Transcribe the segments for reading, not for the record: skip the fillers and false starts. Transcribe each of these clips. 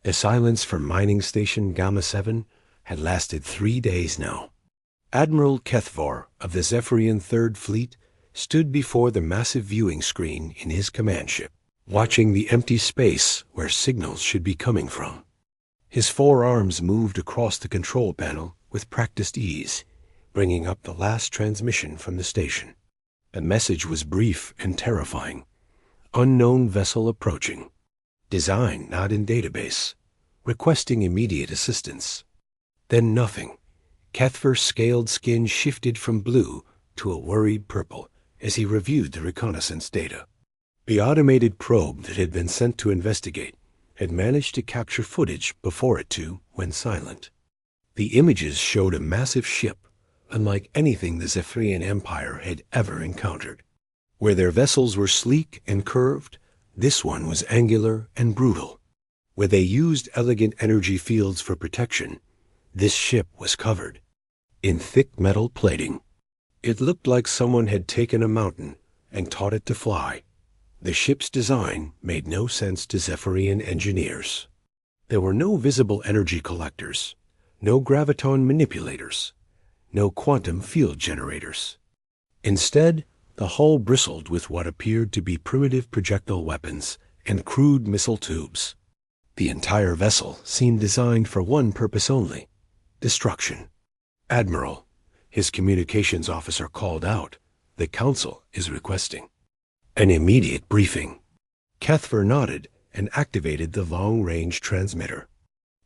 The silence from mining station Gamma 7 had lasted 3 days now. Admiral Kethvar of the Zephyrian Third Fleet stood before the massive viewing screen in his command ship, watching the empty space where signals should be coming from. His forearms moved across the control panel with practiced ease, bringing up the last transmission from the station. The message was brief and terrifying. Unknown vessel approaching. Design not in database. Requesting immediate assistance. Then nothing. Kethvar's scaled skin shifted from blue to a worried purple as he reviewed the reconnaissance data. The automated probe that had been sent to investigate had managed to capture footage before it went silent. The images showed a massive ship, unlike anything the Zephyrian Empire had ever encountered. Where their vessels were sleek and curved, this one was angular and brutal. Where they used elegant energy fields for protection, this ship was covered in thick metal plating. It looked like someone had taken a mountain and taught it to fly. The ship's design made no sense to Zephyrian engineers. There were no visible energy collectors, no graviton manipulators, no quantum field generators. Instead, the hull bristled with what appeared to be primitive projectile weapons and crude missile tubes. The entire vessel seemed designed for one purpose only: destruction. "Admiral," his communications officer called out, "the Council is requesting an immediate briefing." Kethvar nodded and activated the long-range transmitter.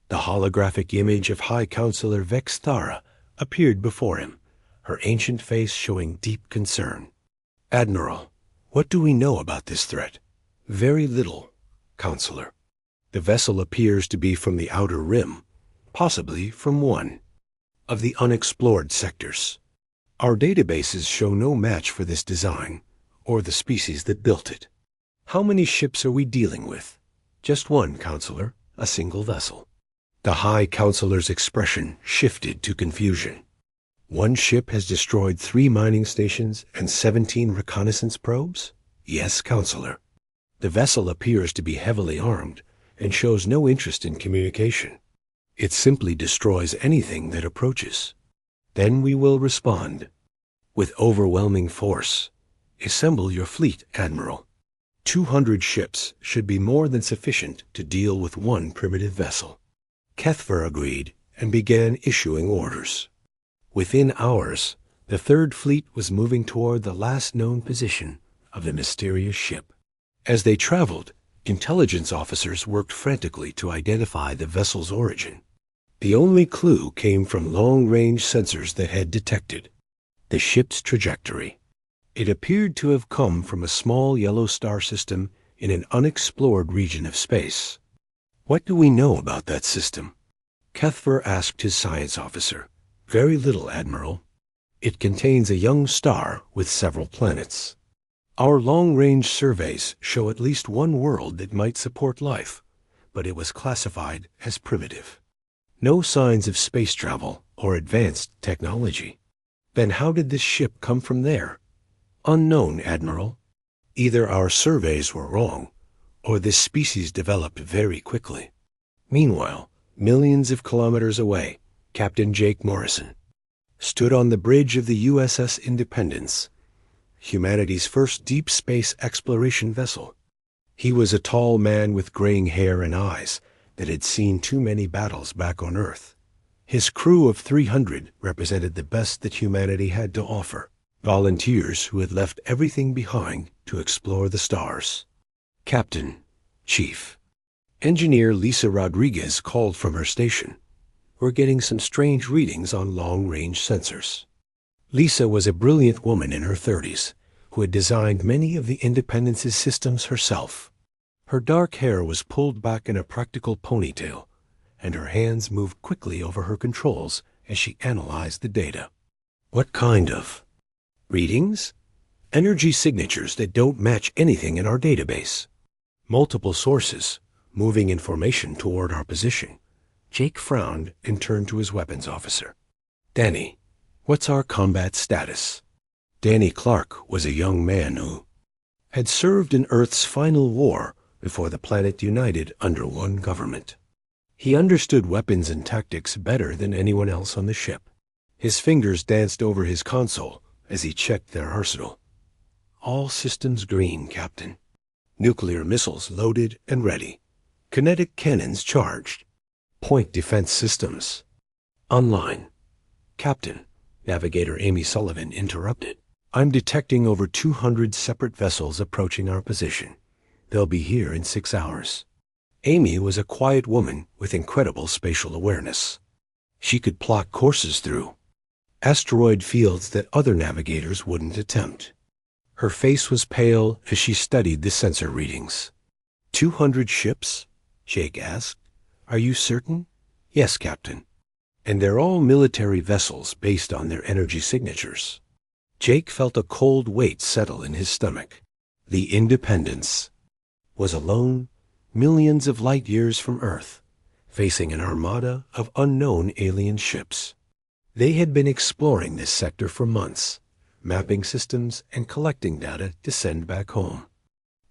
The holographic image of High Counselor Vexthara appeared before him, her ancient face showing deep concern. "Admiral, what do we know about this threat?" "Very little, Counselor. The vessel appears to be from the outer rim, possibly from one of the unexplored sectors. Our databases show no match for this design or the species that built it." "How many ships are we dealing with?" "Just one, Counselor, a single vessel." The High Counselor's expression shifted to confusion. "One ship has destroyed 3 mining stations and 17 reconnaissance probes?" "Yes, Counselor." "The vessel appears to be heavily armed and shows no interest in communication. It simply destroys anything that approaches." "Then we will respond with overwhelming force. Assemble your fleet, Admiral. 200 ships should be more than sufficient to deal with one primitive vessel." Kethvar agreed and began issuing orders. Within hours, the Third Fleet was moving toward the last known position of the mysterious ship. As they traveled, intelligence officers worked frantically to identify the vessel's origin. The only clue came from long-range sensors that had detected the ship's trajectory. It appeared to have come from a small yellow star system in an unexplored region of space. "What do we know about that system?" Kethvar asked his science officer. "Very little, Admiral. It contains a young star with several planets. Our long-range surveys show at least one world that might support life, but it was classified as primitive. No signs of space travel or advanced technology." "Then how did this ship come from there?" "Unknown, Admiral. Either our surveys were wrong, or this species developed very quickly." Meanwhile, millions of kilometers away, Captain Jake Morrison stood on the bridge of the USS Independence, humanity's first deep space exploration vessel. He was a tall man with graying hair and eyes that had seen too many battles back on Earth. His crew of 300 represented the best that humanity had to offer, volunteers who had left everything behind to explore the stars. "Captain, Chief." Engineer Lisa Rodriguez called from her station. "We're getting some strange readings on long-range sensors." Lisa was a brilliant woman in her 30s who had designed many of the Independence's systems herself. Her dark hair was pulled back in a practical ponytail, and her hands moved quickly over her controls as she analyzed the data. "What kind of readings?" "Energy signatures that don't match anything in our database. Multiple sources, moving information toward our position." Jake frowned and turned to his weapons officer. "Danny, what's our combat status?" Danny Clark was a young man who had served in Earth's final war before the planet united under one government. He understood weapons and tactics better than anyone else on the ship. His fingers danced over his console as he checked their arsenal. All systems green, Captain. Nuclear missiles loaded and ready. Kinetic cannons charged. Point defense systems online. Captain, Navigator Amy Sullivan interrupted. I'm detecting over 200 separate vessels approaching our position. They'll be here in 6 hours. Amy was a quiet woman with incredible spatial awareness. She could plot courses through asteroid fields that other navigators wouldn't attempt. Her face was pale as she studied the sensor readings. 200 ships? Jake asked. Are you certain? Yes, Captain. And they're all military vessels based on their energy signatures. Jake felt a cold weight settle in his stomach. The Independence was alone, millions of light years from Earth, facing an armada of unknown alien ships. They had been exploring this sector for months, mapping systems and collecting data to send back home.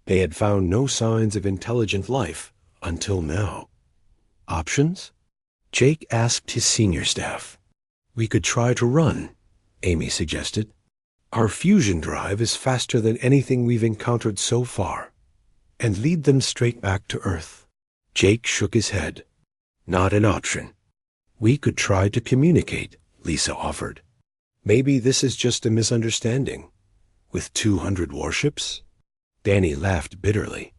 They had found no signs of intelligent life until now. Options? Jake asked his senior staff. We could try to run, Amy suggested. Our fusion drive is faster than anything we've encountered so far, and lead them straight back to Earth. Jake shook his head. Not an option. We could try to communicate, Lisa offered. Maybe this is just a misunderstanding. With 200 warships? Danny laughed bitterly.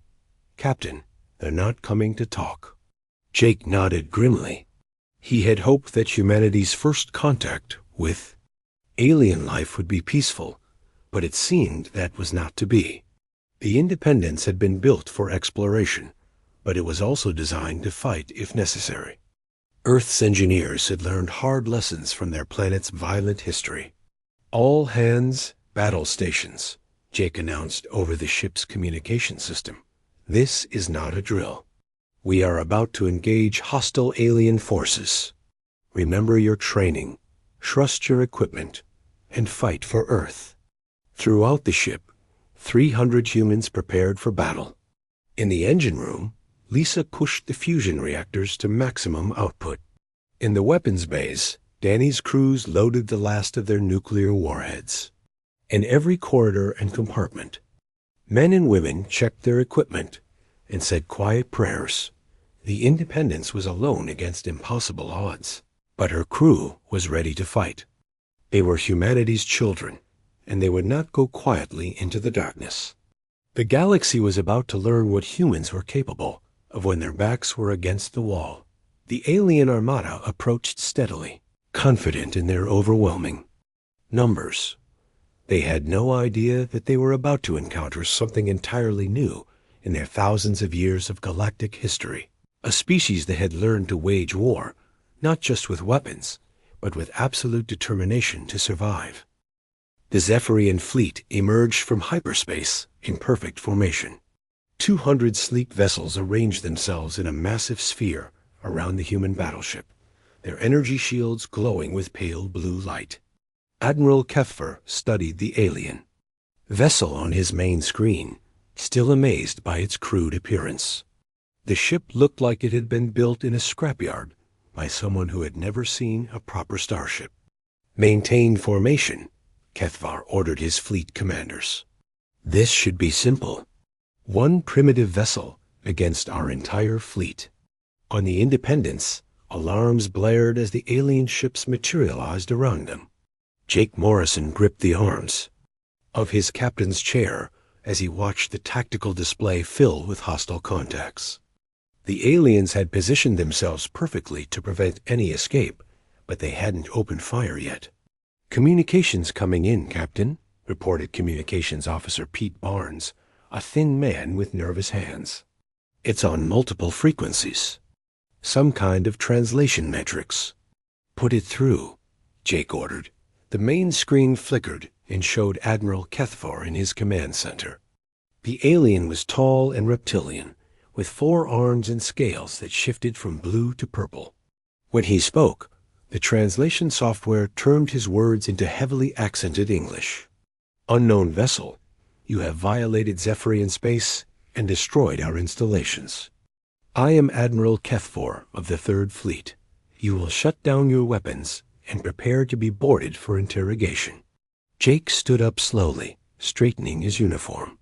Captain, they're not coming to talk. Jake nodded grimly. He had hoped that humanity's first contact with alien life would be peaceful, but it seemed that was not to be. The Independence had been built for exploration, but it was also designed to fight if necessary. Earth's engineers had learned hard lessons from their planet's violent history. All hands, battle stations, Jake announced over the ship's communication system. This is not a drill. We are about to engage hostile alien forces. Remember your training, trust your equipment, and fight for Earth. Throughout the ship, 300 humans prepared for battle. In the engine room, Lisa pushed the fusion reactors to maximum output. In the weapons bays, Danny's crews loaded the last of their nuclear warheads. In every corridor and compartment, men and women checked their equipment and said quiet prayers. The Independence was alone against impossible odds, but her crew was ready to fight. They were humanity's children, and they would not go quietly into the darkness. The galaxy was about to learn what humans were capable of when their backs were against the wall. The alien armada approached steadily, confident in their overwhelming numbers. They had no idea that they were about to encounter something entirely new in their thousands of years of galactic history. A species that had learned to wage war, not just with weapons, but with absolute determination to survive. The Zephyrian fleet emerged from hyperspace in perfect formation. 200 sleek vessels arranged themselves in a massive sphere around the human battleship, their energy shields glowing with pale blue light. Admiral Keffer studied the alien vessel on his main screen, still amazed by its crude appearance. The ship looked like it had been built in a scrapyard by someone who had never seen a proper starship. Maintain formation, Kethvar ordered his fleet commanders. This should be simple. One primitive vessel against our entire fleet. On the Independence, alarms blared as the alien ships materialized around them. Jake Morrison gripped the arms of his captain's chair as he watched the tactical display fill with hostile contacts. The aliens had positioned themselves perfectly to prevent any escape, but they hadn't opened fire yet. Communications coming in, Captain, reported Communications Officer Pete Barnes, a thin man with nervous hands. It's on multiple frequencies. Some kind of translation metrics. Put it through, Jake ordered. The main screen flickered and showed Admiral Kethvar in his command center. The alien was tall and reptilian, with 4 arms and scales that shifted from blue to purple. When he spoke, the translation software turned his words into heavily accented English. Unknown vessel, you have violated Zephyrian space and destroyed our installations. I am Admiral Kethfor of the Third Fleet. You will shut down your weapons and prepare to be boarded for interrogation." Jake stood up slowly, straightening his uniform.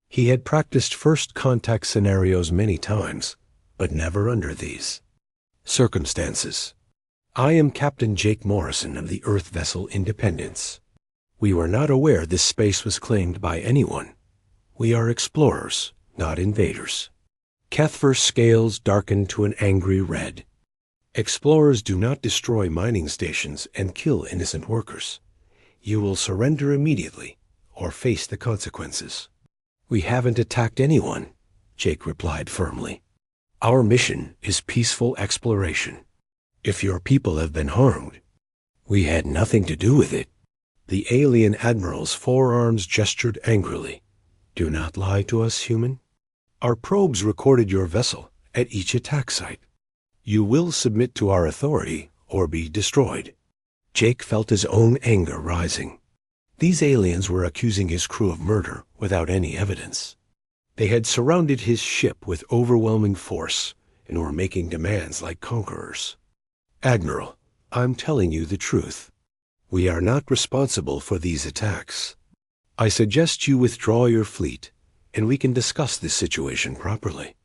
He had practiced first contact scenarios many times, but never under these circumstances. "I am Captain Jake Morrison of the Earth vessel Independence. We were not aware this space was claimed by anyone. We are explorers, not invaders." Kethfor's scales darkened to an angry red. "Explorers do not destroy mining stations and kill innocent workers. You will surrender immediately or face the consequences." "We haven't attacked anyone," Jake replied firmly. "Our mission is peaceful exploration. If your people have been harmed, we had nothing to do with it." The alien admiral's forearms gestured angrily. "Do not lie to us, human. Our probes recorded your vessel at each attack site. You will submit to our authority or be destroyed." Jake felt his own anger rising. These aliens were accusing his crew of murder without any evidence. They had surrounded his ship with overwhelming force and were making demands like conquerors. "Admiral, I'm telling you the truth. We are not responsible for these attacks. I suggest you withdraw your fleet, and we can discuss this situation properly."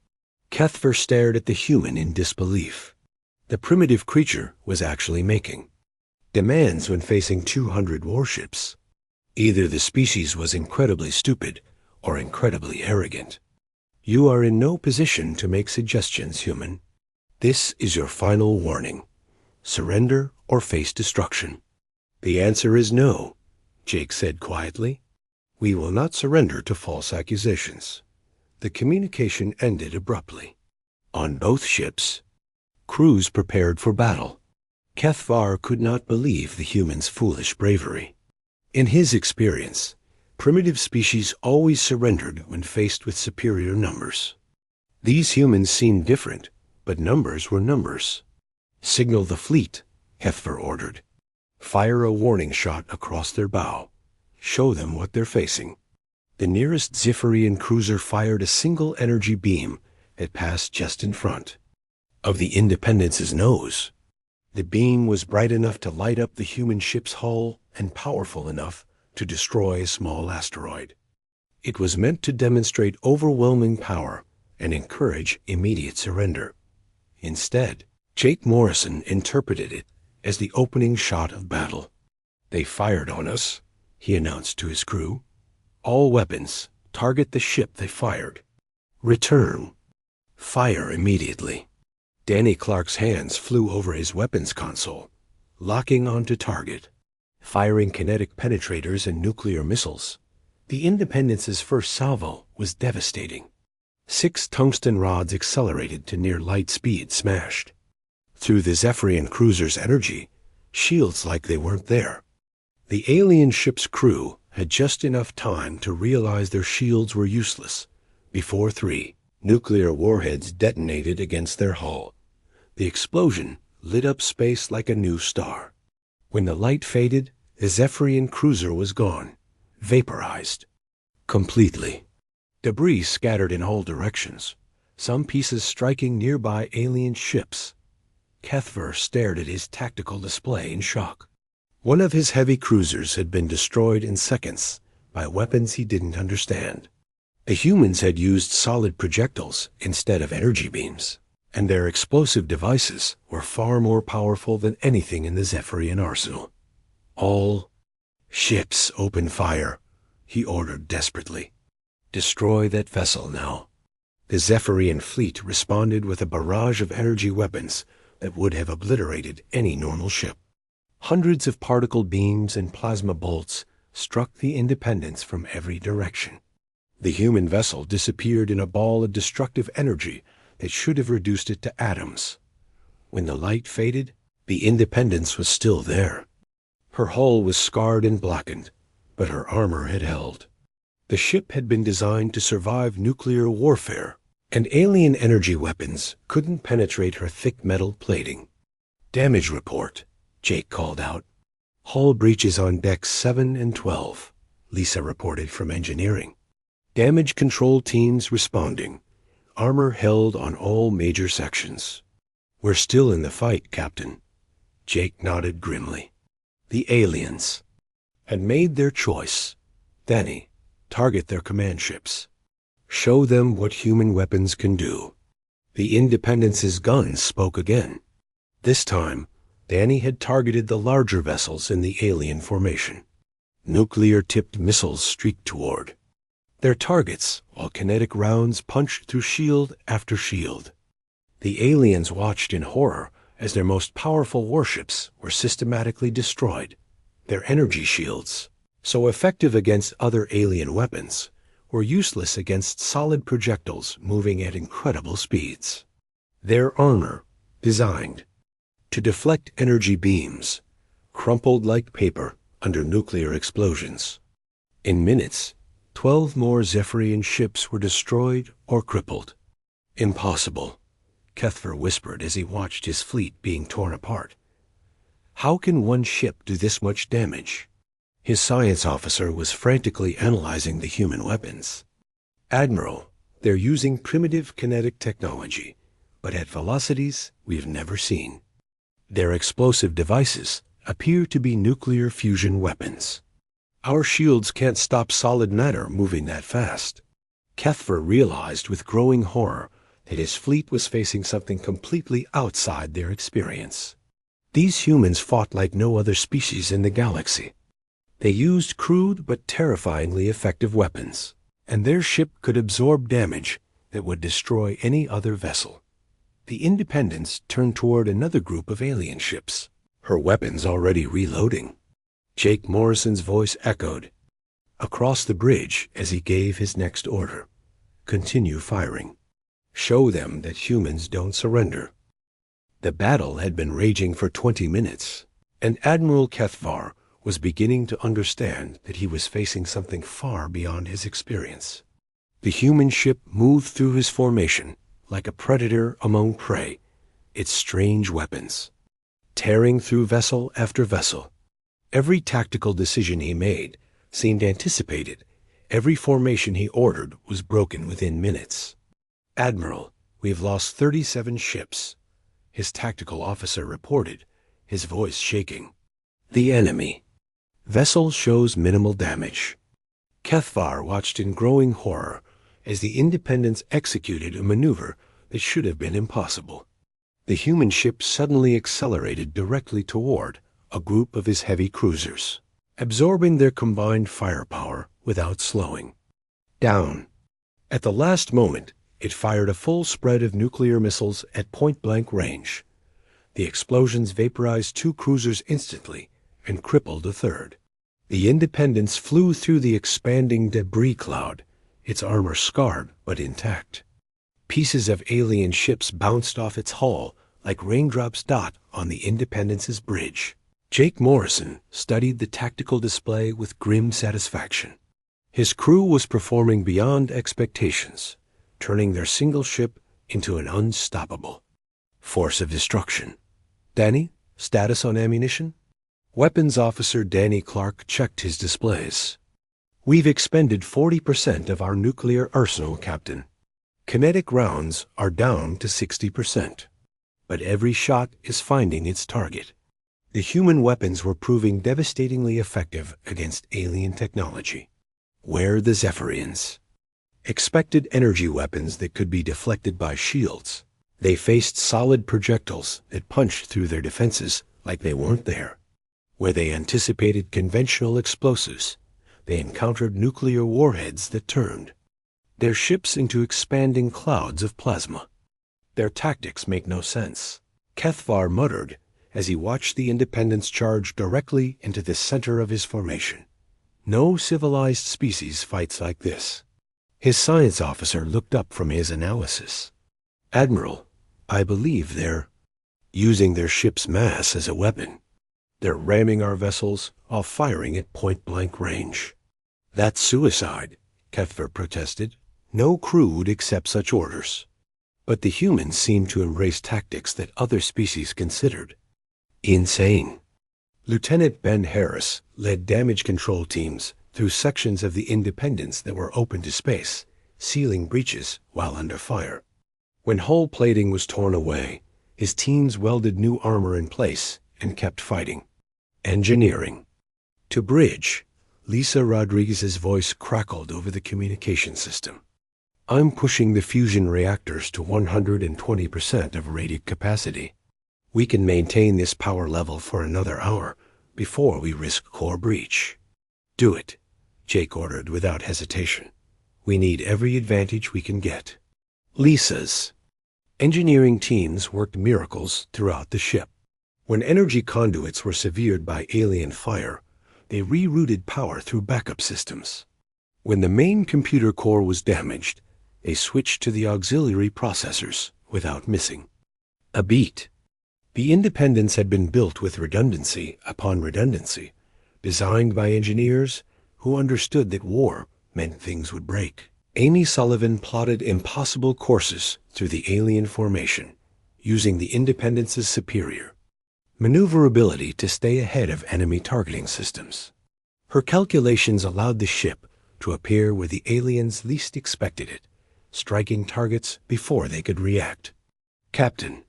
Kethfor stared at the human in disbelief. The primitive creature was actually making demands when facing 200 warships. Either the species was incredibly stupid or incredibly arrogant. "You are in no position to make suggestions, human. This is your final warning. Surrender or face destruction." "The answer is no," Jake said quietly. "We will not surrender to false accusations." The communication ended abruptly. On both ships, crews prepared for battle. Kethvar could not believe the humans' foolish bravery. In his experience, primitive species always surrendered when faced with superior numbers. These humans seemed different, but numbers were numbers. "Signal the fleet," Kethvar ordered. "Fire a warning shot across their bow. Show them what they're facing." The nearest Zephyrian cruiser fired a single energy beam that passed just in front of the Independence's nose. The beam was bright enough to light up the human ship's hull and powerful enough to destroy a small asteroid. It was meant to demonstrate overwhelming power and encourage immediate surrender. Instead, Jake Morrison interpreted it as the opening shot of battle. "They fired on us," he announced to his crew. "All weapons, target the ship they fired. Return. Fire immediately." Danny Clark's hands flew over his weapons console, locking onto target, firing kinetic penetrators and nuclear missiles. The Independence's first salvo was devastating. 6 tungsten rods accelerated to near light speed smashed through the Zephyrian cruiser's energy, shields like they weren't there. The alien ship's crew had just enough time to realize their shields were useless before 3 nuclear warheads detonated against their hull. The explosion lit up space like a new star. When the light faded, the Zephyrian cruiser was gone, vaporized completely. Debris scattered in all directions, some pieces striking nearby alien ships. Kethvar stared at his tactical display in shock. One of his heavy cruisers had been destroyed in seconds by weapons he didn't understand. The humans had used solid projectiles instead of energy beams, and their explosive devices were far more powerful than anything in the Zephyrian arsenal. "All ships open fire," he ordered desperately. "Destroy that vessel now." The Zephyrian fleet responded with a barrage of energy weapons that would have obliterated any normal ship. Hundreds of particle beams and plasma bolts struck the Independence from every direction. The human vessel disappeared in a ball of destructive energy that should have reduced it to atoms. When the light faded, the Independence was still there. Her hull was scarred and blackened, but her armor had held. The ship had been designed to survive nuclear warfare, and alien energy weapons couldn't penetrate her thick metal plating. "Damage report," Jake called out. "Hull breaches on decks 7 and 12, Lisa reported from engineering. "Damage control teams responding. armor held on all major sections. "We're still in the fight, Captain." Jake nodded grimly. The aliens had made their choice. Danny, target their command ships. Show them what human weapons can do. The Independence's guns spoke again. This time, Danny had targeted the larger vessels in the alien formation. Nuclear-tipped missiles streaked toward their targets, while kinetic rounds punched through shield after shield. The aliens watched in horror as their most powerful warships were systematically destroyed. Their energy shields, so effective against other alien weapons, were useless against solid projectiles moving at incredible speeds. Their armor, designed to deflect energy beams, crumpled like paper under nuclear explosions. In minutes, 12 more Zephyrian ships were destroyed or crippled. "Impossible," Kethver whispered as he watched his fleet being torn apart. "How can one ship do this much damage?" His science officer was frantically analyzing the human weapons. "Admiral, they're using primitive kinetic technology, but at velocities we've never seen. Their explosive devices appear to be nuclear fusion weapons. Our shields can't stop solid matter moving that fast." Kethver realized with growing horror that his fleet was facing something completely outside their experience. These humans fought like no other species in the galaxy. They used crude but terrifyingly effective weapons, and their ship could absorb damage that would destroy any other vessel. The Independence turned toward another group of alien ships, her weapons already reloading. Jake Morrison's voice echoed across the bridge as he gave his next order. "Continue firing. Show them that humans don't surrender." The battle had been raging for 20 minutes, and Admiral Kethvar was beginning to understand that he was facing something far beyond his experience. The human ship moved through his formation like a predator among prey, its strange weapons tearing through vessel after vessel. Every tactical decision he made seemed anticipated. Every formation he ordered was broken within minutes. "Admiral, we've lost 37 ships," his tactical officer reported, his voice shaking. "The enemy vessel shows minimal damage." Kethvar watched in growing horror as the Independence executed a maneuver that should have been impossible. The human ship suddenly accelerated directly toward a group of his heavy cruisers, absorbing their combined firepower without slowing down. At the last moment, it fired a full spread of nuclear missiles at point-blank range. The explosions vaporized 2 cruisers instantly and crippled a third. The Independence flew through the expanding debris cloud, its armor scarred but intact. Pieces of alien ships bounced off its hull like raindrops dot on the Independence's bridge. Jake Morrison studied the tactical display with grim satisfaction. His crew was performing beyond expectations, turning their single ship into an unstoppable force of destruction. "Danny, status on ammunition?" Weapons Officer Danny Clark checked his displays. "We've expended 40% of our nuclear arsenal, Captain. Kinetic rounds are down to 60%, but every shot is finding its target." The human weapons were proving devastatingly effective against alien technology. Where the Zephyrians expected energy weapons that could be deflected by shields. They faced solid projectiles that punched through their defenses like they weren't there. Where they anticipated conventional explosives, they encountered nuclear warheads that turned their ships into expanding clouds of plasma. Their tactics make no sense, Kethvar muttered as he watched the Independence charge directly into the center of his formation. No civilized species fights like this. His science officer looked up from his analysis. "Admiral, I believe they're using their ship's mass as a weapon. They're ramming our vessels while firing at point-blank range." "That's suicide," Kethver protested. "No crew would accept such orders." But the humans seemed to embrace tactics that other species considered insane. Lieutenant Ben Harris led damage control teams through sections of the Independence that were open to space, sealing breaches while under fire. When hull plating was torn away, his teams welded new armor in place and kept fighting. Engineering. To bridge, Lisa Rodriguez's voice crackled over the communication system. I'm pushing the fusion reactors to 120% of rated capacity. We can maintain this power level for another hour before we risk core breach. Do it, Jake ordered without hesitation. We need every advantage we can get. Lisa's engineering teams worked miracles throughout the ship. When energy conduits were severed by alien fire, they rerouted power through backup systems. When the main computer core was damaged, they switched to the auxiliary processors without missing a beat. The Independence had been built with redundancy upon redundancy, designed by engineers who understood that war meant things would break. Amy Sullivan plotted impossible courses through the alien formation, using the Independence's superior maneuverability to stay ahead of enemy targeting systems. Her calculations allowed the ship to appear where the aliens least expected it, striking targets before they could react. Captain,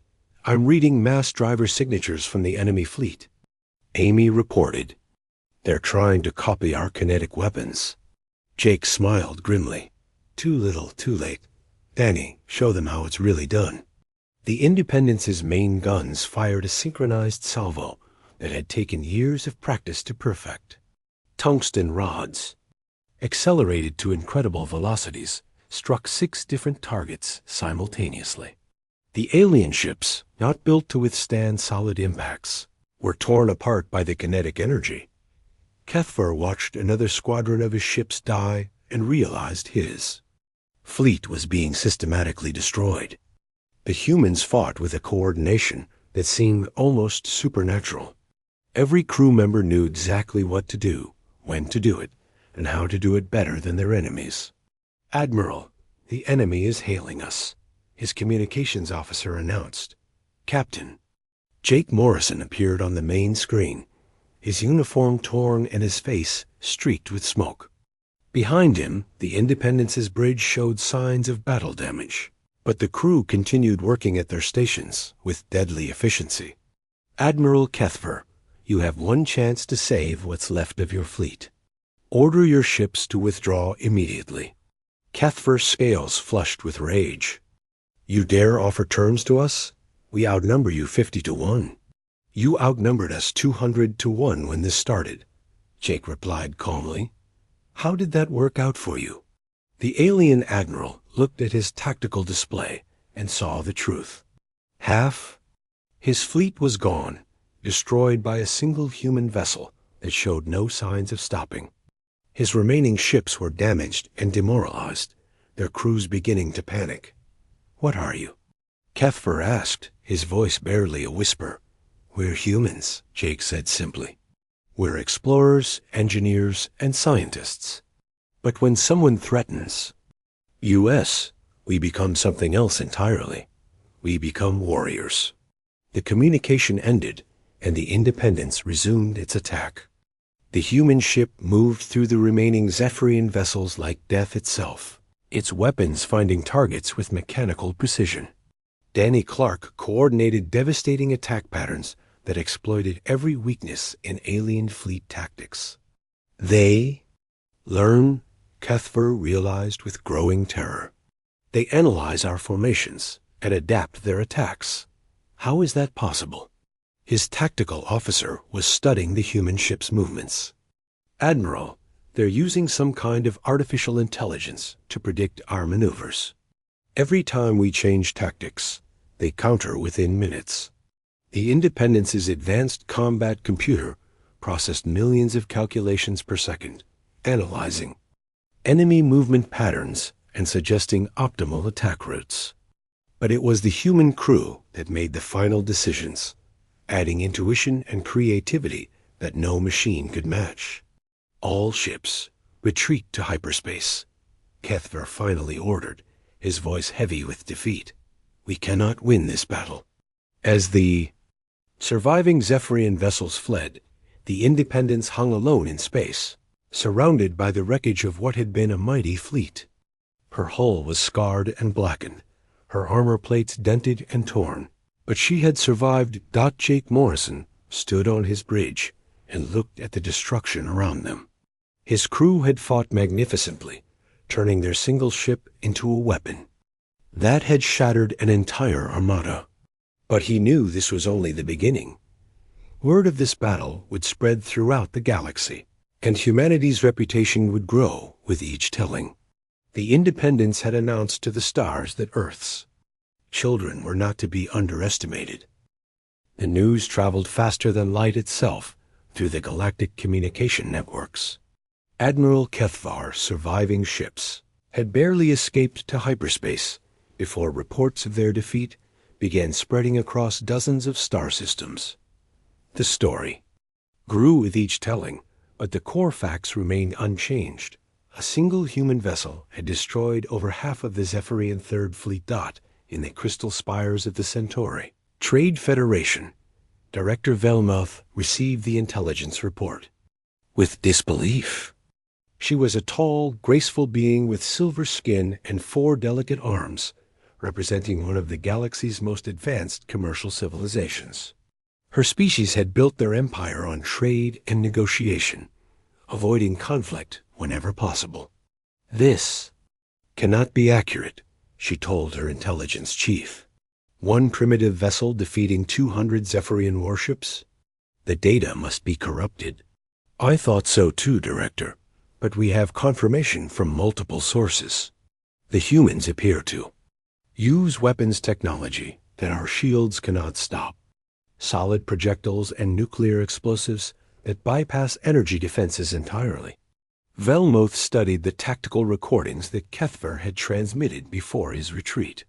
I'm reading mass driver signatures from the enemy fleet. Amy reported. They're trying to copy our kinetic weapons. Jake smiled grimly. Too little, too late. Danny, show them how it's really done. The Independence's main guns fired a synchronized salvo that had taken years of practice to perfect. Tungsten rods, accelerated to incredible velocities, struck 6 different targets simultaneously. The alien ships, not built to withstand solid impacts, were torn apart by the kinetic energy. Kethver watched another squadron of his ships die and realized his fleet was being systematically destroyed. The humans fought with a coordination that seemed almost supernatural. Every crew member knew exactly what to do, when to do it, and how to do it better than their enemies. Admiral, the enemy is hailing us, his communications officer announced. Captain. Jake Morrison appeared on the main screen, his uniform torn and his face streaked with smoke. Behind him, the Independence's bridge showed signs of battle damage, but the crew continued working at their stations with deadly efficiency. Admiral Kethver, you have one chance to save what's left of your fleet. Order your ships to withdraw immediately. Kethver's scales flushed with rage. You dare offer terms to us? We outnumber you 50-1. You outnumbered us 200-1 when this started, Jake replied calmly. How did that work out for you? The alien admiral looked at his tactical display and saw the truth. Half? His fleet was gone, destroyed by a single human vessel that showed no signs of stopping. His remaining ships were damaged and demoralized, their crews beginning to panic. What are you? Kethver asked, his voice barely a whisper. We're humans, Jake said simply. We're explorers, engineers, and scientists. But when someone threatens US, we become something else entirely. We become warriors. The communication ended, and the Independence resumed its attack. The human ship moved through the remaining Zephyrian vessels like death itself, its weapons finding targets with mechanical precision. Danny Clark coordinated devastating attack patterns that exploited every weakness in alien fleet tactics. They learn, Kethver realized with growing terror. They analyze our formations and adapt their attacks. How is that possible? His tactical officer was studying the human ship's movements. Admiral, they're using some kind of artificial intelligence to predict our maneuvers. Every time we change tactics, they counter within minutes. The Independence's advanced combat computer processed millions of calculations per second, analyzing enemy movement patterns and suggesting optimal attack routes. But it was the human crew that made the final decisions, adding intuition and creativity that no machine could match. All ships, retreat to hyperspace, Kethver finally ordered, his voice heavy with defeat. We cannot win this battle. As the surviving Zephyrian vessels fled, the Independence hung alone in space, surrounded by the wreckage of what had been a mighty fleet. Her hull was scarred and blackened, her armor plates dented and torn. But she had survived. Jake Morrison stood on his bridge and looked at the destruction around them. His crew had fought magnificently, turning their single ship into a weapon. That had shattered an entire armada. But he knew this was only the beginning. Word of this battle would spread throughout the galaxy, and humanity's reputation would grow with each telling. The Independents had announced to the stars that Earth's children were not to be underestimated. The news traveled faster than light itself through the galactic communication networks. Admiral Kethvar's surviving ships had barely escaped to hyperspace before reports of their defeat began spreading across dozens of star systems. The story grew with each telling, but the core facts remained unchanged. A single human vessel had destroyed over half of the Zephyrian Third Fleet in the crystal spires of the Centauri. Trade Federation Director Velmuth received the intelligence report with disbelief. She was a tall, graceful being with silver skin and 4 delicate arms, representing one of the galaxy's most advanced commercial civilizations. Her species had built their empire on trade and negotiation, avoiding conflict whenever possible. "This cannot be accurate," she told her intelligence chief. "One primitive vessel defeating 200 Zephyrian warships? The data must be corrupted." "I thought so too, Director, but we have confirmation from multiple sources. The humans appear to use weapons technology that our shields cannot stop. Solid projectiles and nuclear explosives that bypass energy defenses entirely." Velmuth studied the tactical recordings that Kethvar had transmitted before his retreat.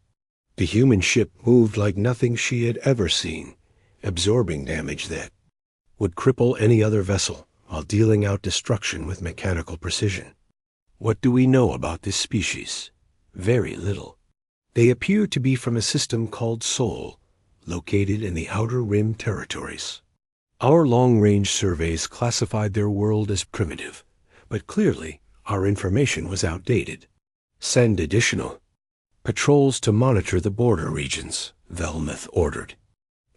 The human ship moved like nothing she had ever seen, absorbing damage that would cripple any other vessel while dealing out destruction with mechanical precision. What do we know about this species? Very little. They appear to be from a system called Sol, located in the Outer Rim territories. Our long-range surveys classified their world as primitive, but clearly our information was outdated. "Send additional patrols to monitor the border regions," Velmuth ordered.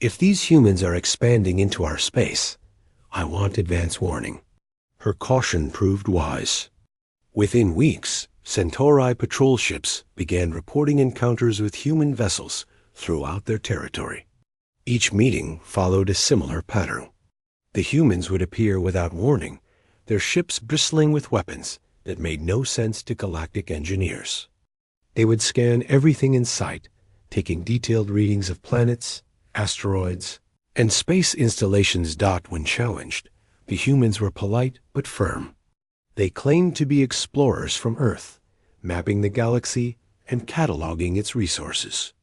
"If these humans are expanding into our space, I want advance warning." Her caution proved wise. Within weeks, Centauri patrol ships began reporting encounters with human vessels throughout their territory. Each meeting followed a similar pattern. The humans would appear without warning, their ships bristling with weapons that made no sense to galactic engineers. They would scan everything in sight, taking detailed readings of planets, asteroids, and space installations. When challenged, the humans were polite but firm. They claimed to be explorers from Earth, mapping the galaxy and cataloging its resources.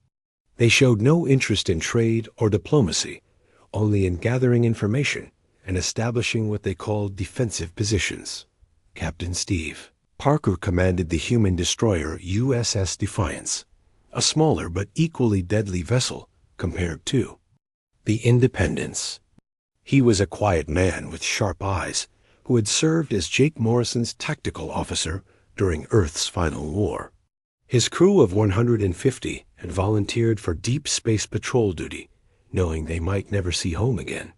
They showed no interest in trade or diplomacy, only in gathering information and establishing what they called defensive positions. Captain Steve Parker commanded the human destroyer USS Defiance, a smaller but equally deadly vessel compared to the Independents. He was a quiet man with sharp eyes who had served as Jake Morrison's tactical officer during Earth's final war. His crew of 150 had volunteered for deep space patrol duty, knowing they might never see home again.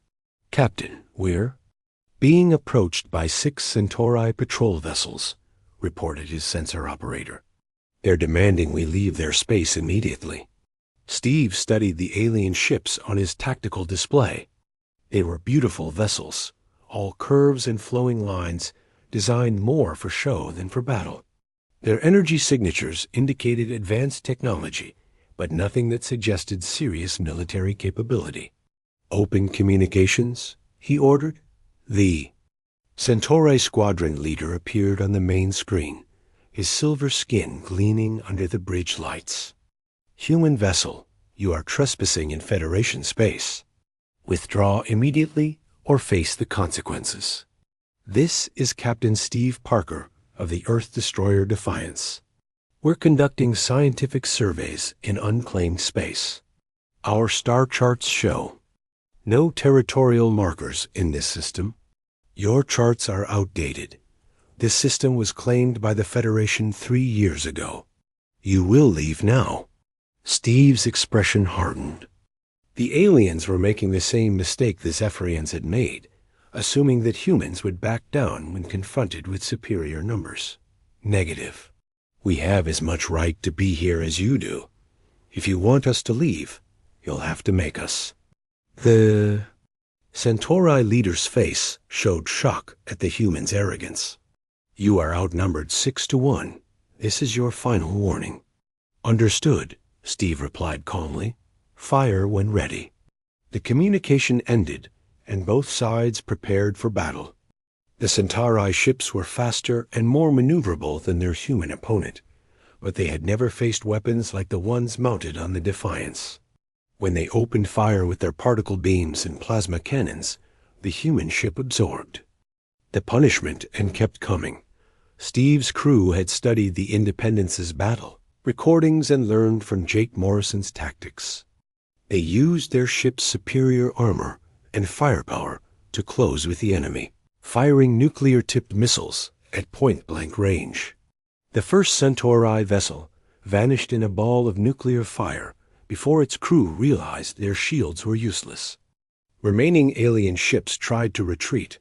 "Captain, we're being approached by 6 Centauri patrol vessels," reported his sensor operator. "They're demanding we leave their space immediately." Steve studied the alien ships on his tactical display. They were beautiful vessels, all curves and flowing lines, designed more for show than for battle. Their energy signatures indicated advanced technology, but nothing that suggested serious military capability. "Open communications," he ordered. The Centauri squadron leader appeared on the main screen, his silver skin gleaming under the bridge lights. "Human vessel, you are trespassing in Federation space. Withdraw immediately or face the consequences." "This is Captain Steve Parker of the Earth Destroyer Defiance. We're conducting scientific surveys in unclaimed space. Our star charts show no territorial markers in this system. Your charts are outdated. This system was claimed by the Federation 3 years ago. You will leave now." Steve's expression hardened. The aliens were making the same mistake the Zephyrians had made, assuming that humans would back down when confronted with superior numbers. "Negative. We have as much right to be here as you do. If you want us to leave, you'll have to make us." The Centauri leader's face showed shock at the human's arrogance. "You are outnumbered 6-1. This is your final warning." "Understood," Steve replied calmly. "Fire when ready." The communication ended, and both sides prepared for battle. The Centauri ships were faster and more maneuverable than their human opponent, but they had never faced weapons like the ones mounted on the Defiance. When they opened fire with their particle beams and plasma cannons, the human ship absorbed. The punishment and kept coming. Steve's crew had studied the Independence's battle, recordings, and learned from Jake Morrison's tactics. They used their ship's superior armor and firepower to close with the enemy, firing nuclear-tipped missiles at point-blank range. The first Centauri vessel vanished in a ball of nuclear fire before its crew realized their shields were useless. Remaining alien ships tried to retreat,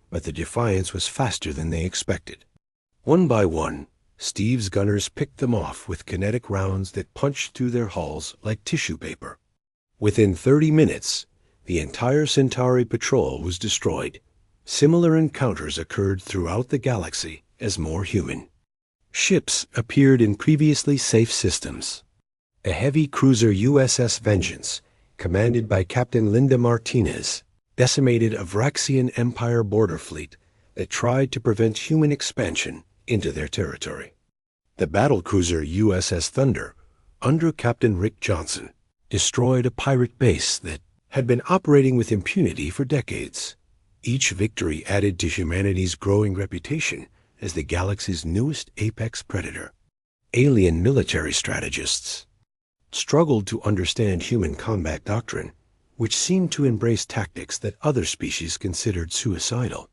but the Defiance was faster than they expected. One by one, Steve's gunners picked them off with kinetic rounds that punched through their hulls like tissue paper. Within 30 minutes, the entire Centauri patrol was destroyed. Similar encounters occurred throughout the galaxy as more human ships appeared in previously safe systems. A heavy cruiser USS Vengeance, commanded by Captain Linda Martinez, decimated a Vraxian Empire border fleet that tried to prevent human expansion into their territory. The battlecruiser USS Thunder, under Captain Rick Johnson, destroyed a pirate base that had been operating with impunity for decades. Each victory added to humanity's growing reputation as the galaxy's newest apex predator. Alien military strategists struggled to understand human combat doctrine, which seemed to embrace tactics that other species considered suicidal.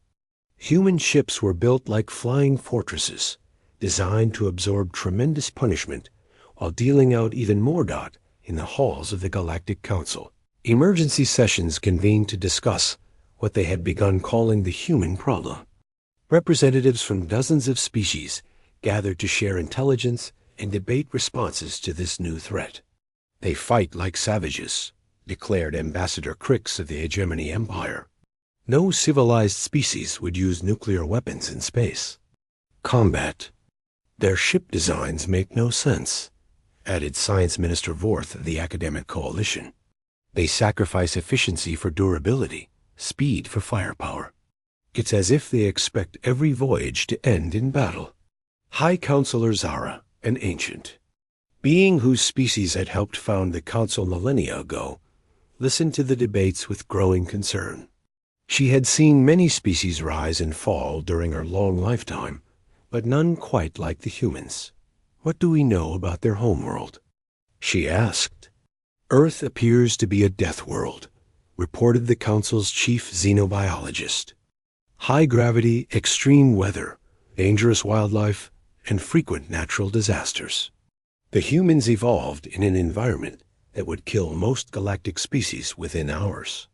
Human ships were built like flying fortresses, designed to absorb tremendous punishment while dealing out even more dot in the halls of the Galactic Council. Emergency sessions convened to discuss what they had begun calling the human problem. Representatives from dozens of species gathered to share intelligence and debate responses to this new threat. "They fight like savages," declared Ambassador Crix of the Hegemony Empire. "No civilized species would use nuclear weapons in space." "Combat. Their ship designs make no sense," added Science Minister Vorth of the Academic Coalition. "They sacrifice efficiency for durability, speed for firepower. It's as if they expect every voyage to end in battle." High Counselor Zara, an ancient being whose species had helped found the Council millennia ago, listened to the debates with growing concern. She had seen many species rise and fall during her long lifetime, but none quite like the humans. "What do we know about their homeworld?" she asked. "Earth appears to be a death world," reported the Council's chief xenobiologist. "High gravity, extreme weather, dangerous wildlife, and frequent natural disasters. The humans evolved in an environment that would kill most galactic species within hours."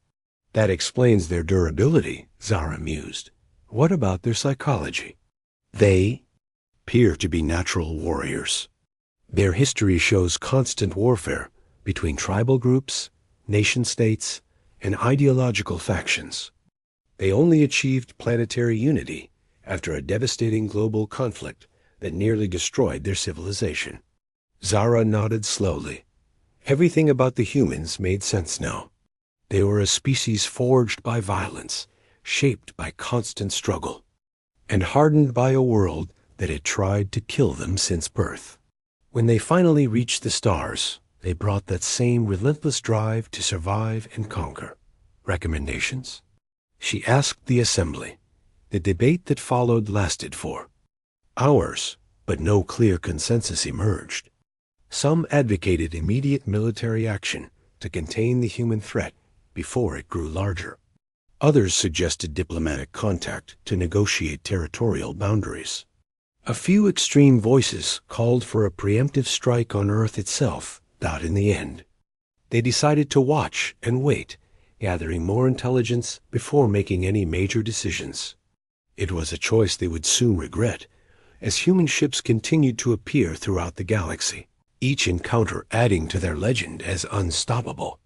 "That explains their durability," Zara mused. "What about their psychology?" "They appear to be natural warriors. Their history shows constant warfare between tribal groups, nation-states, and ideological factions. They only achieved planetary unity after a devastating global conflict that nearly destroyed their civilization." Zara nodded slowly. Everything about the humans made sense now. They were a species forged by violence, shaped by constant struggle, and hardened by a world that had tried to kill them since birth. When they finally reached the stars, they brought that same relentless drive to survive and conquer. "Recommendations?" she asked the assembly. The debate that followed lasted for hours, but no clear consensus emerged. Some advocated immediate military action to contain the human threat before it grew larger. Others suggested diplomatic contact to negotiate territorial boundaries. A few extreme voices called for a preemptive strike on Earth itself, but in the end, they decided to watch and wait, gathering more intelligence before making any major decisions. It was a choice they would soon regret, as human ships continued to appear throughout the galaxy, each encounter adding to their legend as unstoppable.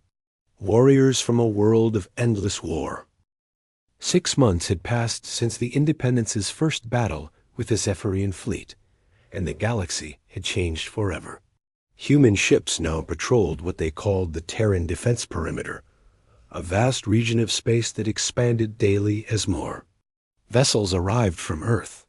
Warriors from a world of endless war. 6 months had passed since the Independence's first battle with the Zephyrian fleet, and the galaxy had changed forever. Human ships now patrolled what they called the Terran Defense Perimeter, a vast region of space that expanded daily as more vessels arrived from Earth.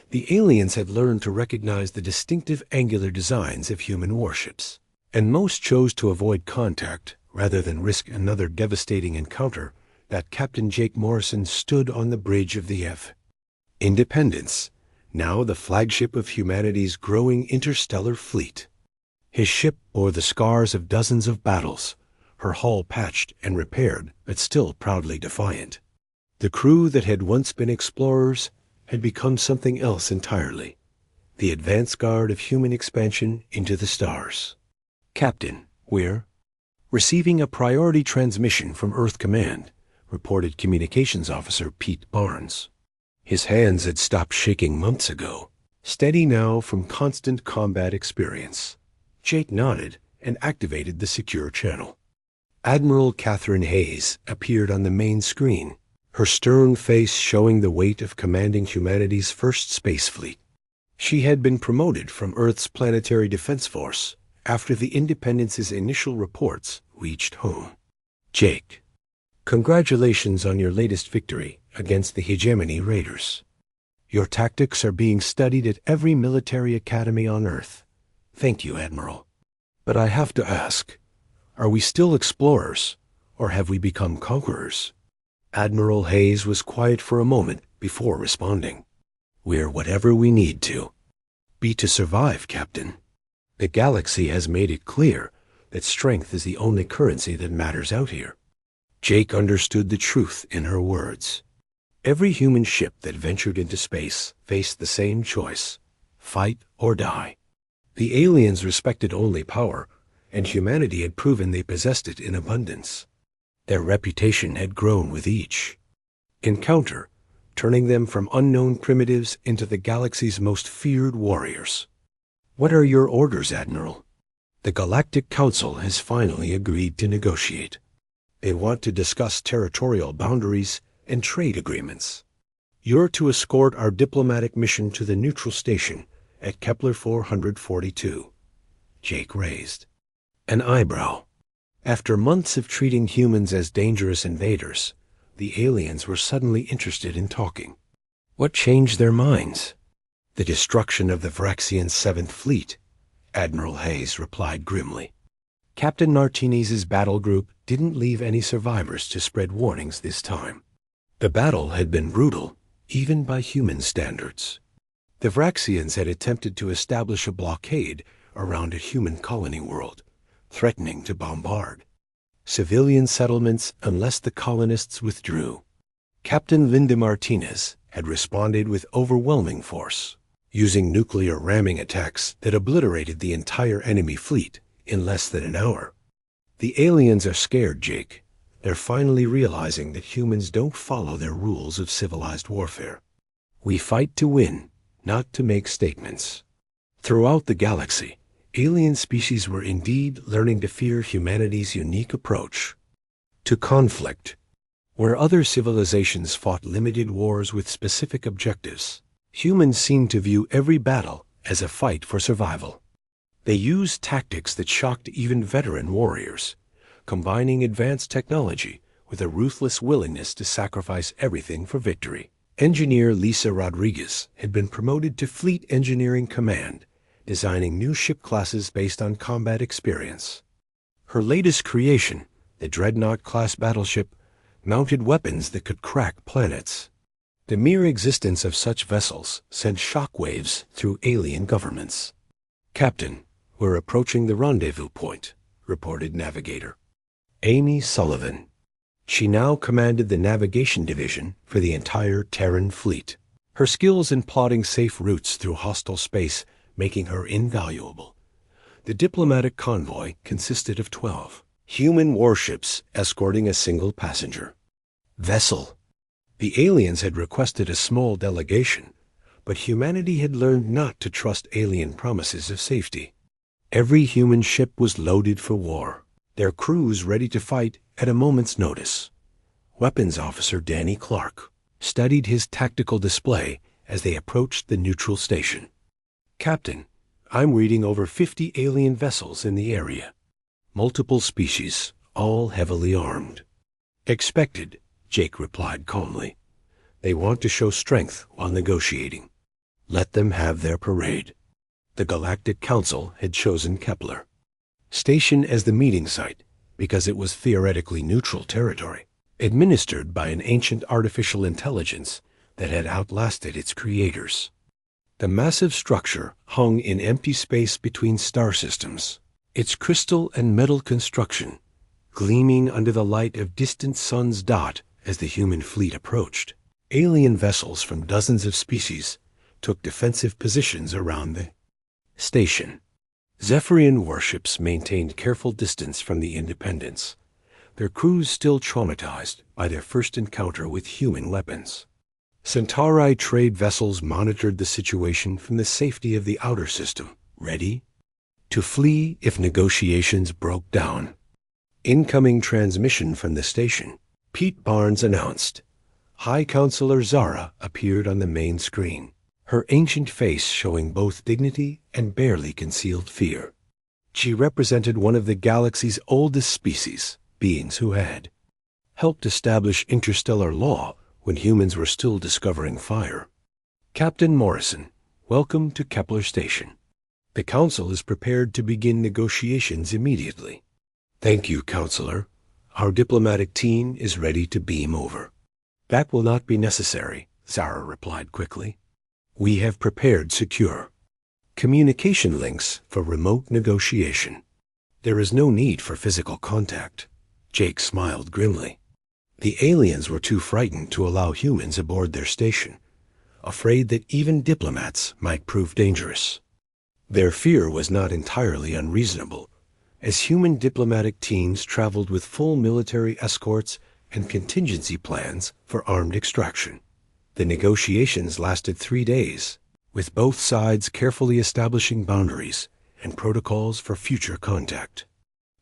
The aliens had learned to recognize the distinctive angular designs of human warships, and most chose to avoid contact rather than risk another devastating encounter. That Captain Jake Morrison stood on the bridge of the Independence, now the flagship of humanity's growing interstellar fleet. His ship bore the scars of dozens of battles, her hull patched and repaired, but still proudly defiant. The crew that had once been explorers had become something else entirely, the advance guard of human expansion into the stars. Captain, we're receiving a priority transmission from Earth Command, reported Communications Officer Pete Barnes. His hands had stopped shaking months ago, steady now from constant combat experience. Jake nodded and activated the secure channel. Admiral Catherine Hayes appeared on the main screen, her stern face showing the weight of commanding humanity's first space fleet. She had been promoted from Earth's Planetary Defense Force after the Independence's initial reports reached home. Jake, congratulations on your latest victory against the Hegemony Raiders. Your tactics are being studied at every military academy on Earth. Thank you, Admiral. But I have to ask, are we still explorers, or have we become conquerors? Admiral Hayes was quiet for a moment before responding. We're whatever we need to be to survive, Captain. The galaxy has made it clear that strength is the only currency that matters out here. Jake understood the truth in her words. Every human ship that ventured into space faced the same choice: fight or die. The aliens respected only power, and humanity had proven they possessed it in abundance. Their reputation had grown with each encounter, turning them from unknown primitives into the galaxy's most feared warriors. What are your orders, Admiral? The Galactic Council has finally agreed to negotiate. They want to discuss territorial boundaries and trade agreements. You're to escort our diplomatic mission to the neutral station at Kepler 442. Jake raised an eyebrow. After months of treating humans as dangerous invaders, the aliens were suddenly interested in talking. What changed their minds? The destruction of the Vraxian 7th Fleet, Admiral Hayes replied grimly. Captain Martinez's battle group didn't leave any survivors to spread warnings this time. The battle had been brutal, even by human standards. The Vraxians had attempted to establish a blockade around a human colony world, threatening to bombard civilian settlements unless the colonists withdrew. Captain Linda Martinez had responded with overwhelming force, using nuclear ramming attacks that obliterated the entire enemy fleet in less than an hour. The aliens are scared, Jake. They're finally realizing that humans don't follow their rules of civilized warfare. We fight to win, not to make statements. Throughout the galaxy, alien species were indeed learning to fear humanity's unique approach to conflict. Where other civilizations fought limited wars with specific objectives, humans seemed to view every battle as a fight for survival. They used tactics that shocked even veteran warriors, combining advanced technology with a ruthless willingness to sacrifice everything for victory. Engineer Lisa Rodriguez had been promoted to Fleet Engineering Command, designing new ship classes based on combat experience. Her latest creation, the Dreadnought-class battleship, mounted weapons that could crack planets. The mere existence of such vessels sent shockwaves through alien governments. Captain, we're approaching the rendezvous point, reported Navigator Amy Sullivan. She now commanded the navigation division for the entire Terran fleet. her skills in plotting safe routes through hostile space making her invaluable. The diplomatic convoy consisted of 12 human warships escorting a single passenger vessel. The aliens had requested a small delegation, but humanity had learned not to trust alien promises of safety. Every human ship was loaded for war, their crews ready to fight at a moment's notice. Weapons Officer Danny Clark studied his tactical display as they approached the neutral station. "Captain, I'm reading over 50 alien vessels in the area. Multiple species, all heavily armed." "Expected," Jake replied calmly. "They want to show strength while negotiating. Let them have their parade." The Galactic Council had chosen Kepler Station as the meeting site because it was theoretically neutral territory, administered by an ancient artificial intelligence that had outlasted its creators. The massive structure hung in empty space between star systems, its crystal and metal construction gleaming under the light of distant suns dot as the human fleet approached. Alien vessels from dozens of species took defensive positions around the station. Zephyrian warships maintained careful distance from the Independents, their crews still traumatized by their first encounter with human weapons. Centauri trade vessels monitored the situation from the safety of the outer system, ready to flee if negotiations broke down. Incoming transmission from the station, Pete Barnes announced. High Counselor Zara appeared on the main screen, her ancient face showing both dignity and barely concealed fear. She represented one of the galaxy's oldest species, beings who had helped establish interstellar law when humans were still discovering fire. "Captain Morrison, welcome to Kepler Station. The Council is prepared to begin negotiations immediately." "Thank you, Counselor. Our diplomatic team is ready to beam over." "That will not be necessary," Zara replied quickly. "We have prepared secure communication links for remote negotiation. There is no need for physical contact." Jake smiled grimly. The aliens were too frightened to allow humans aboard their station, afraid that even diplomats might prove dangerous. Their fear was not entirely unreasonable, as human diplomatic teams traveled with full military escorts and contingency plans for armed extraction. The negotiations lasted 3 days, with both sides carefully establishing boundaries and protocols for future contact.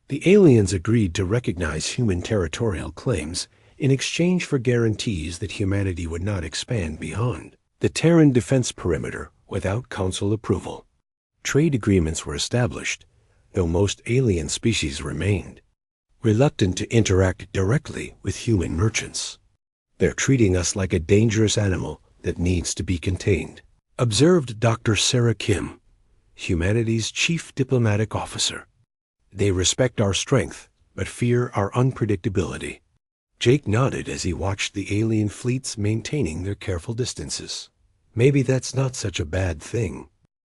The aliens agreed to recognize human territorial claims in exchange for guarantees that humanity would not expand beyond the Terran defense perimeter without Council approval. Trade agreements were established, though most alien species remained reluctant to interact directly with human merchants. "They're treating us like a dangerous animal that needs to be contained," observed Dr. Sarah Kim, humanity's chief diplomatic officer. "They respect our strength, but fear our unpredictability." Jake nodded as he watched the alien fleets maintaining their careful distances. Maybe that's not such a bad thing.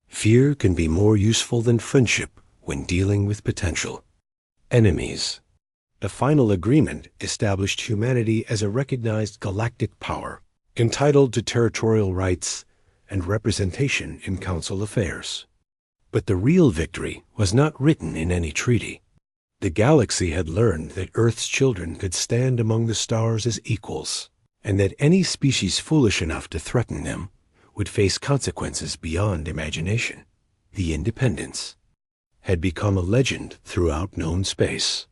Fear can be more useful than friendship when dealing with potential enemies. The final agreement established humanity as a recognized galactic power, entitled to territorial rights and representation in Council affairs. But the real victory was not written in any treaty. The galaxy had learned that Earth's children could stand among the stars as equals, and that any species foolish enough to threaten them would face consequences beyond imagination. The Independents had become a legend throughout known space.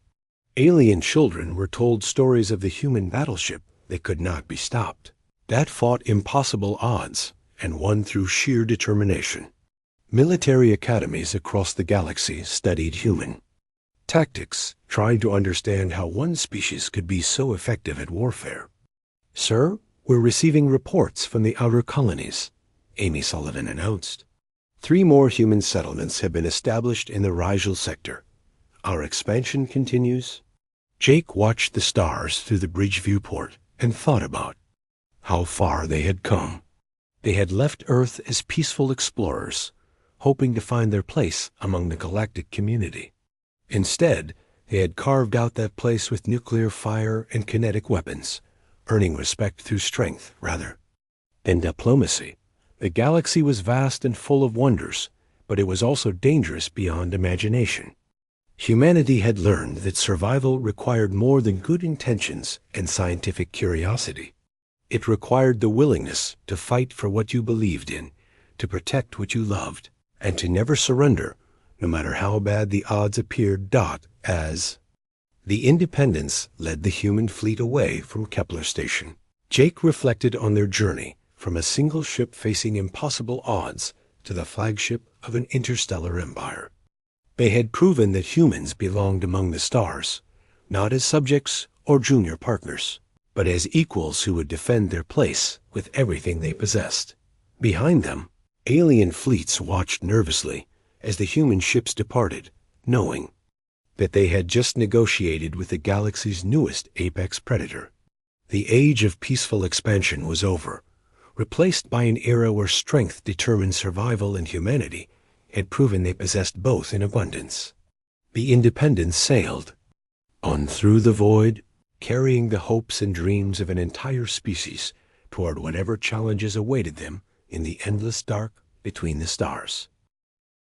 Alien children were told stories of the human battleship that could not be stopped, that fought impossible odds and won through sheer determination. Military academies across the galaxy studied human tactics, trying to understand how one species could be so effective at warfare. "Sir, we're receiving reports from the outer colonies," Amy Sullivan announced. 3 more human settlements have been established in the Rigel sector. Our expansion continues. Jake watched the stars through the bridge viewport and thought about how far they had come. They had left Earth as peaceful explorers, hoping to find their place among the galactic community. Instead, they had carved out that place with nuclear fire and kinetic weapons, earning respect through strength, rather In diplomacy, the galaxy was vast and full of wonders, but it was also dangerous beyond imagination. Humanity had learned that survival required more than good intentions and scientific curiosity. It required the willingness to fight for what you believed in, to protect what you loved, and to never surrender, no matter how bad the odds appeared. As the Independence led the human fleet away from Kepler Station, Jake reflected on their journey from a single ship facing impossible odds to the flagship of an interstellar empire. They had proven that humans belonged among the stars, not as subjects or junior partners, but as equals who would defend their place with everything they possessed. Behind them, alien fleets watched nervously as the human ships departed, knowing that they had just negotiated with the galaxy's newest apex predator. The age of peaceful expansion was over, replaced by an era where strength determined survival, and humanity had proven they possessed both in abundance. The Independence sailed on through the void, carrying the hopes and dreams of an entire species toward whatever challenges awaited them in the endless dark between the stars.